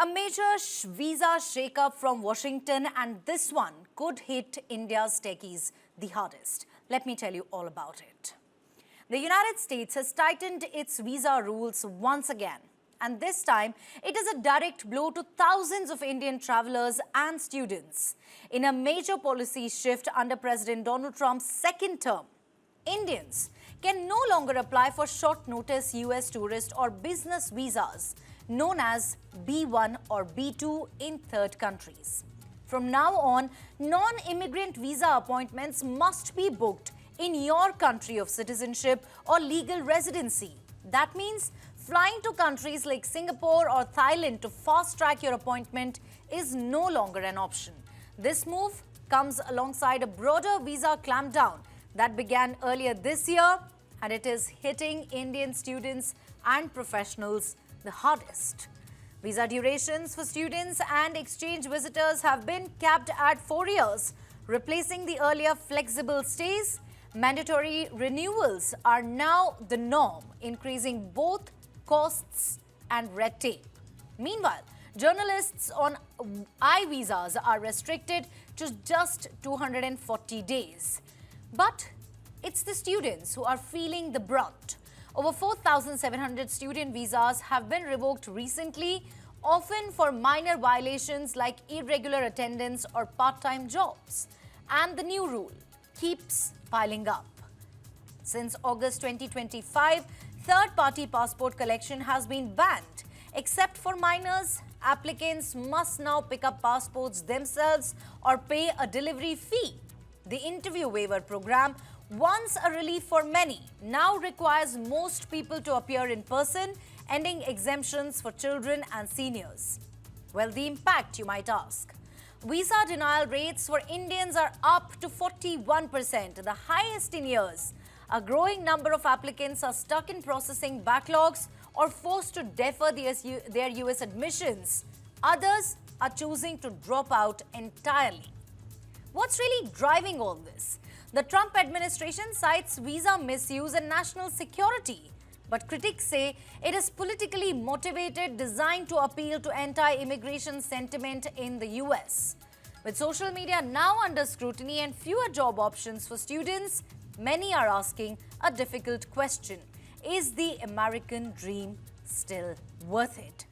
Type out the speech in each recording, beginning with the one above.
A major visa shake-up from Washington, and this one could hit India's techies the hardest. Let me tell you all about it. The United States has tightened its visa rules once again. And this time, it is a direct blow to thousands of Indian travelers and students. In a major policy shift under President Donald Trump's second term, Indians can no longer apply for short-notice US tourist or business visas, known as B1 or B2 in third countries. From now on, non-immigrant visa appointments must be booked in your country of citizenship or legal residency. That means flying to countries like Singapore or Thailand to fast-track your appointment is no longer an option. This move comes alongside a broader visa clampdown that began earlier this year, and it is hitting Indian students and professionals the hardest. Visa durations for students and exchange visitors have been capped at 4 years, replacing the earlier flexible stays. Mandatory renewals are now the norm, increasing both costs and red tape. Meanwhile, journalists on I-visas are restricted to just 240 days. But it's the students who are feeling the brunt. Over 4,700 student visas have been revoked recently, often for minor violations like irregular attendance or part-time jobs. And the new rule keeps piling up. Since August 2025, third-party passport collection has been banned. Except for minors, applicants must now pick up passports themselves or pay a delivery fee. The interview waiver program, once a relief for many, now requires most people to appear in person, ending exemptions for children and seniors. Well, the impact, you might ask. Visa denial rates for Indians are up to 41%, the highest in years. A growing number of applicants are stuck in processing backlogs or forced to defer their US admissions. Others are choosing to drop out entirely. What's really driving all this? The Trump administration cites visa misuse and national security. But critics say it is politically motivated, designed to appeal to anti-immigration sentiment in the US. With social media now under scrutiny and fewer job options for students, many are asking a difficult question. Is the American dream still worth it?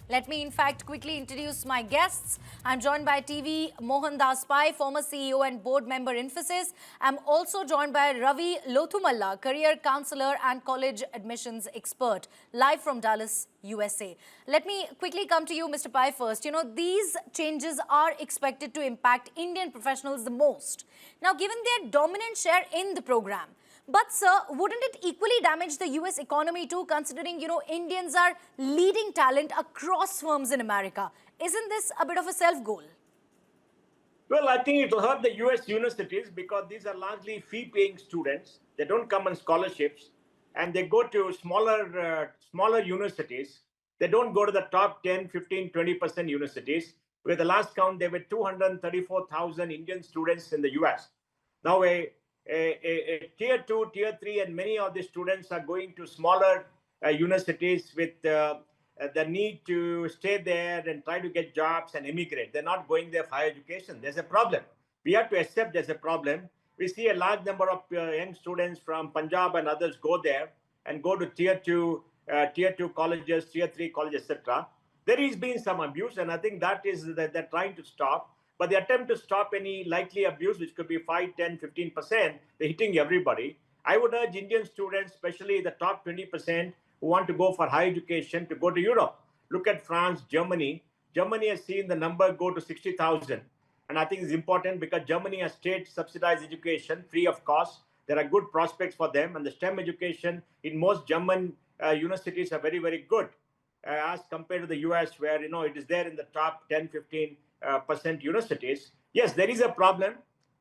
Let me, in fact, quickly introduce my guests. I'm joined by TV Mohan Das Pai, former CEO and board member Infosys. I'm also joined by Ravi Lothumalla, career counselor and college admissions expert, live from Dallas, USA. Let me quickly come to you, Mr. Pai, first. These changes are expected to impact Indian professionals the most. Now, given their dominant share in the program, but, sir, wouldn't it equally damage the US economy too, considering, Indians are leading talent across firms in America? Isn't this a bit of a self-goal? Well, I think it will hurt the US universities because these are largely fee-paying students. They don't come on scholarships, and they go to smaller universities. They don't go to the top 10, 15, 20% universities. With the last count, there were 234,000 Indian students in the US. Now, a tier 2, tier 3, and many of the students are going to smaller universities with the need to stay there and try to get jobs and immigrate. They're not going there for higher education. There's a problem. We have to accept there's a problem. We see a large number of young students from Punjab and others go there and go to tier 2 colleges, tier 3 colleges, etc. There has been some abuse, and I think that is that they're trying to stop. But the attempt to stop any likely abuse, which could be 5, 10, 15%, they're hitting everybody. I would urge Indian students, especially the top 20% who want to go for higher education, to go to Europe. Look at France, Germany. Germany has seen the number go to 60,000. And I think it's important because Germany has state-subsidized education, free of cost. There are good prospects for them. And the STEM education in most German universities are very, very good as compared to the US, where, it is there in the top 10, 15% universities. Yes, there is a problem.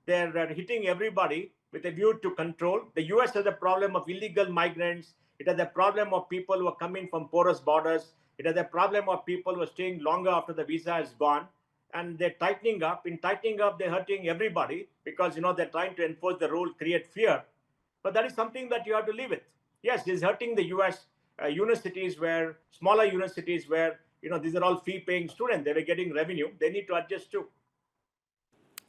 They're hitting everybody with a view to control. The US has a problem of illegal migrants. It has a problem of people who are coming from porous borders. It has a problem of people who are staying longer after the visa is gone. And they're tightening up. In tightening up, they're hurting everybody because, they're trying to enforce the rule, create fear. But that is something that you have to live with. Yes, it's hurting the US universities, where smaller universities where these are all fee-paying students. They were getting revenue. They need to adjust too.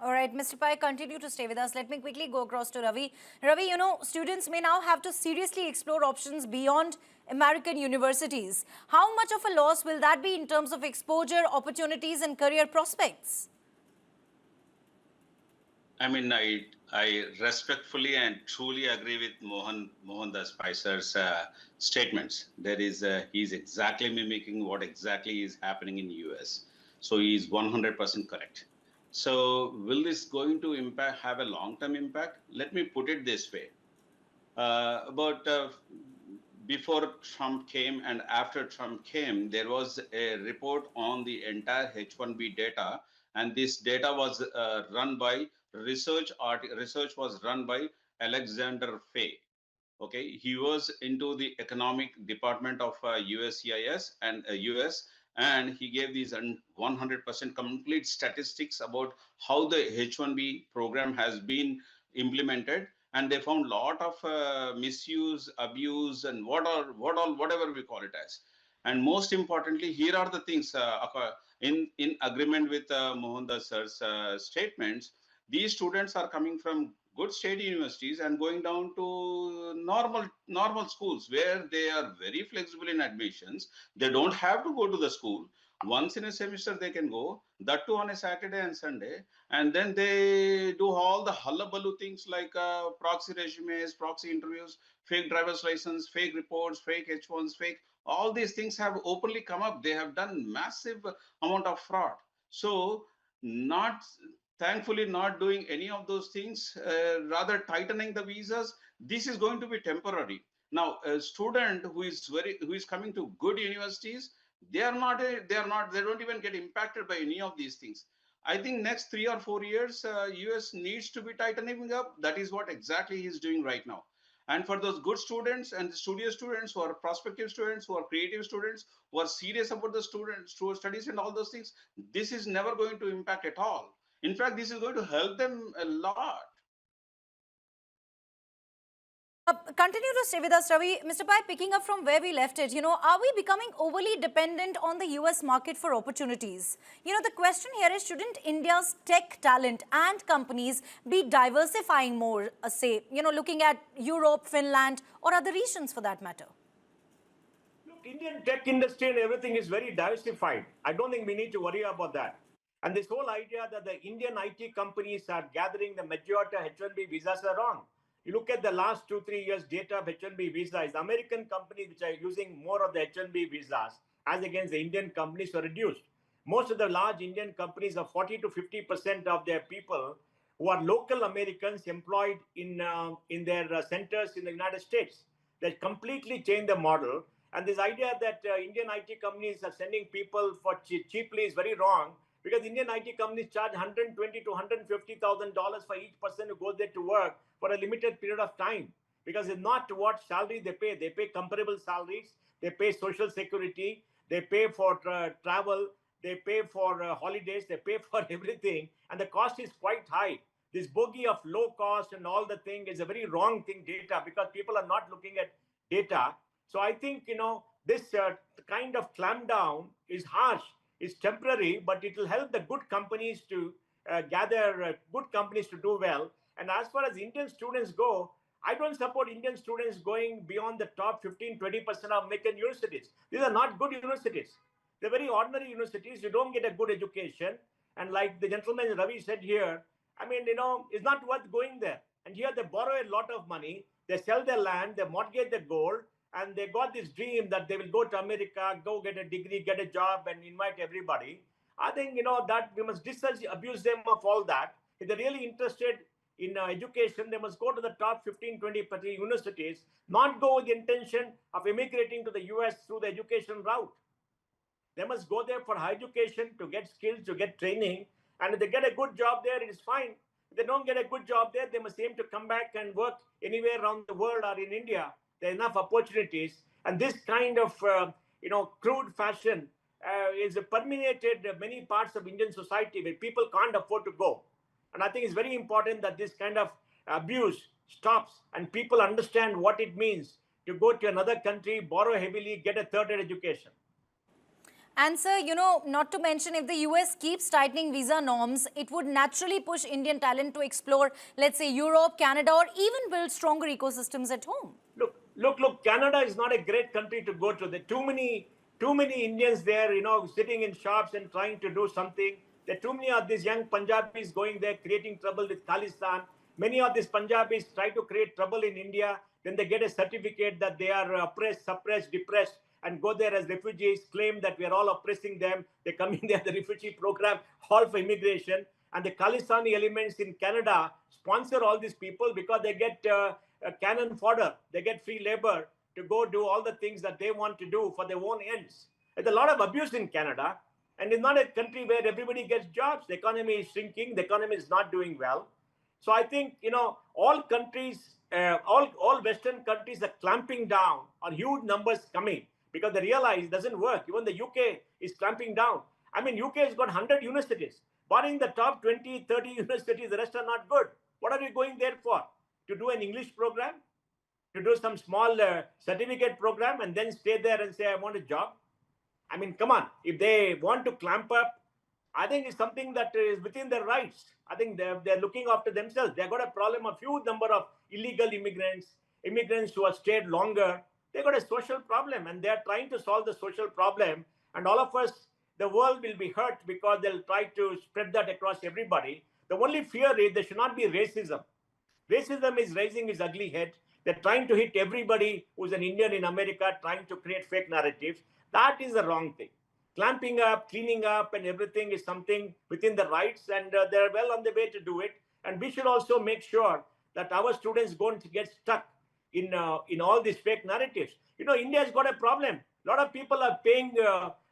All right, Mr. Pai, continue to stay with us. Let me quickly go across to Ravi. Ravi, students may now have to seriously explore options beyond American universities. How much of a loss will that be in terms of exposure, opportunities, and career prospects? I mean, I respectfully and truly agree with Mohandas Paiser's statements. He's exactly mimicking what exactly is happening in US. So he's 100% correct. So will this going to have a long-term impact? Let me put it this way. About before Trump came and after Trump came, there was a report on the entire H-1B data, and this data was run by research was run by Alexander Fay. Okay, he was into the economic department of USCIS and US, and he gave these 100% complete statistics about how the H-1B program has been implemented, and they found a lot of misuse, abuse, and whatever we call it as. And most importantly, here are the things in agreement with Mohandas sir's statements. These students are coming from good state universities and going down to normal schools where they are very flexible in admissions. They don't have to go to the school. Once in a semester they can go, that too on a Saturday and Sunday, and then they do all the hullabaloo things like proxy resumes, proxy interviews, fake driver's license, fake reports, fake H1s, fake, all these things have openly come up. They have done massive amount of fraud. So not thankfully not doing any of those things, rather tightening the visas. This is going to be temporary. Now a student who is coming to good universities, they don't even get impacted by any of these things. I think next 3 or 4 years, US needs to be tightening up. That is what exactly he is doing right now. And for those good students and the studious students, who are prospective students, who are creative students, who are serious about the studies and all those things, this is never going to impact at all. In fact, this is going to help them a lot. Continue to stay with us, Ravi. Mr. Pai, picking up from where we left it, are we becoming overly dependent on the US market for opportunities? The question here is, shouldn't India's tech talent and companies be diversifying more, say, looking at Europe, Finland, or other regions for that matter? Look, Indian tech industry and everything is very diversified. I don't think we need to worry about that. And this whole idea that the Indian IT companies are gathering the majority of H-1B visas are wrong. You look at the last 2-3 years data of H-1B visas, American companies which are using more of the H-1B visas as against the Indian companies are reduced. Most of the large Indian companies are 40 to 50% of their people who are local Americans employed in their centers in the United States. They completely changed the model. And this idea that Indian IT companies are sending people for cheaply is very wrong, because Indian IT companies charge $120,000 to $150,000 for each person who goes there to work for a limited period of time. Because it's not what salary they pay. They pay comparable salaries. They pay social security. They pay for travel. They pay for holidays. They pay for everything. And the cost is quite high. This bogey of low cost and all the thing is a very wrong thing, data, because people are not looking at data. So I think, this kind of clampdown is harsh. It's temporary, but it will help the good companies to gather good companies to do well. And as far as Indian students go, I don't support Indian students going beyond the top 15-20% of American universities. These are not good universities. They're very ordinary universities. You don't get a good education. And like the gentleman Ravi said here, I mean, it's not worth going there. And here they borrow a lot of money. They sell their land, they mortgage their gold, and they got this dream that they will go to America, go get a degree, get a job, and invite everybody. I think, that we must abuse them of all that. If they're really interested in education, they must go to the top 15-20% universities, not go with the intention of immigrating to the US through the education route. They must go there for high education, to get skills, to get training. And if they get a good job there, it is fine. If they don't get a good job there, they must aim to come back and work anywhere around the world or in India. There are enough opportunities. And this kind of, crude fashion is permeated many parts of Indian society where people can't afford to go. And I think it's very important that this kind of abuse stops and people understand what it means to go to another country, borrow heavily, get a third-rate education. And sir, you know, not to mention if the US keeps tightening visa norms, it would naturally push Indian talent to explore, let's say, Europe, Canada, or even build stronger ecosystems at home. Look. Canada is not a great country to go to. There are too many Indians there, sitting in shops and trying to do something. There are too many of these young Punjabis going there, creating trouble with Khalistan. Many of these Punjabis try to create trouble in India. Then they get a certificate that they are oppressed, suppressed, depressed, and go there as refugees, claim that we are all oppressing them. They come in there, the refugee program, all for immigration. And the Khalistani elements in Canada sponsor all these people because they get cannon fodder. They get free labor to go do all the things that they want to do for their own ends. There's a lot of abuse in Canada, and it's not a country where everybody gets jobs. The economy is shrinking. The economy is not doing well. So I think, all countries, all Western countries are clamping down on huge numbers coming because they realize it doesn't work. Even the UK is clamping down. I mean, UK has got 100 universities. Barring the top 20, 30 universities, the rest are not good. What are you going there for? To do an English program? To do some small certificate program and then stay there and say, I want a job? I mean, come on. If they want to clamp up, I think it's something that is within their rights. I think they're looking after themselves. They've got a problem, a huge number of illegal immigrants who have stayed longer. They've got a social problem, and they're trying to solve the social problem. And all of us, the world will be hurt because they'll try to spread that across everybody. The only fear is there should not be racism. Racism is raising its ugly head. They're trying to hit everybody who's an Indian in America, trying to create fake narratives. That is the wrong thing. Clamping up, cleaning up, and everything is something within the rights, and they're well on the way to do it. And we should also make sure that our students don't get stuck in all these fake narratives. India has got a problem. A lot of people are paying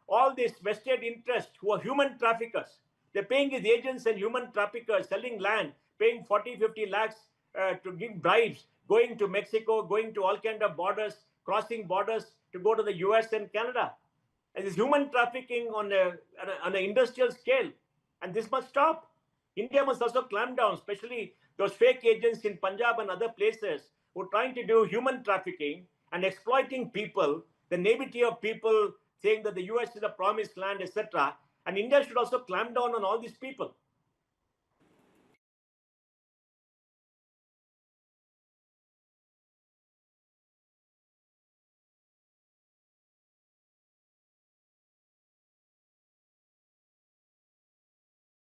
all this vested interest who are human traffickers. They're paying these agents and human traffickers, selling land, paying 40, 50 lakhs to give bribes, going to Mexico, going to all kinds of borders, crossing borders to go to the US and Canada. And this human trafficking on an industrial scale. And this must stop. India must also clamp down, especially those fake agents in Punjab and other places who are trying to do human trafficking and exploiting people, the naivety of people saying that the US is a promised land, etc. And India should also clamp down on all these people.